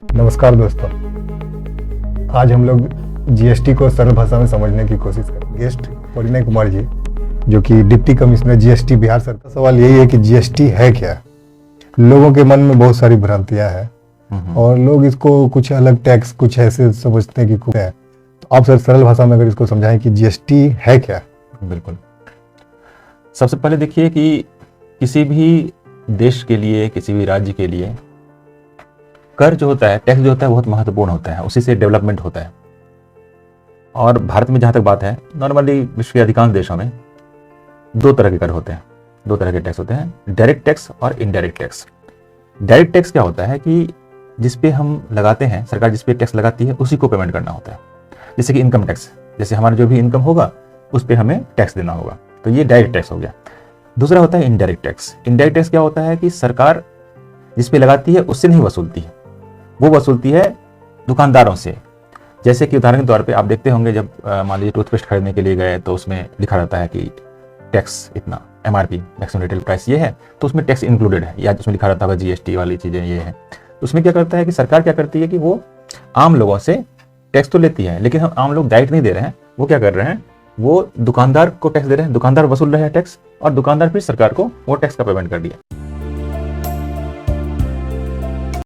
नमस्कार दोस्तों, आज हम लोग जीएसटी को सरल भाषा में समझने की कोशिश करें। गेस्ट परिणय कुमार जी, जो कि डिप्टी कमिश्नर जीएसटी बिहार सरकार। सवाल यही है कि जीएसटी है क्या। लोगों के मन में बहुत सारी भ्रांतियां हैं और लोग इसको कुछ अलग टैक्स कुछ ऐसे समझते हैं कि कुछ है। तो आप सर सरल भाषा में अगर इसको समझाएं कि जीएसटी है क्या। बिल्कुल। सबसे पहले देखिए कि किसी भी देश के लिए, किसी भी राज्य के लिए कर जो होता है, टैक्स जो होता है बहुत महत्वपूर्ण होता है, उसी से डेवलपमेंट होता है। और भारत में जहाँ तक बात है, नॉर्मली विश्व के अधिकांश देशों में दो तरह के कर होते हैं, दो तरह के टैक्स होते हैं, डायरेक्ट टैक्स और इनडायरेक्ट टैक्स। डायरेक्ट टैक्स क्या होता है कि जिसपे हम लगाते हैं, सरकार जिसपे टैक्स लगाती है उसी को पेमेंट करना होता है। जैसे कि इनकम टैक्स, जैसे हमारा जो भी इनकम होगा उस पर हमें टैक्स देना होगा, तो ये डायरेक्ट टैक्स हो गया। दूसरा होता है इनडायरेक्ट टैक्स। इनडायरेक्ट टैक्स क्या होता है कि सरकार जिस पे लगाती है उससे नहीं वसूलती है, वो वसूलती है दुकानदारों से। जैसे कि उदाहरण के तौर पे आप देखते होंगे, जब मान लीजिए टूथपेस्ट खरीदने के लिए गए तो उसमें लिखा रहता है कि टैक्स इतना, एमआरपी मैक्सिमम रिटेल प्राइस ये है, तो उसमें टैक्स इंक्लूडेड है, या उसमें लिखा रहता होगा जीएसटी वाली चीज़ें ये है। तो उसमें क्या करता है कि सरकार क्या करती है कि वो आम लोगों से टैक्स तो लेती है, लेकिन हम आम लोग डायरेक्ट नहीं दे रहे हैं। वो क्या कर रहे हैं, वो दुकानदार को टैक्स दे रहे हैं, दुकानदार वसूल रहे हैं टैक्स, और दुकानदार फिर सरकार को वो टैक्स का पेमेंट कर दिया।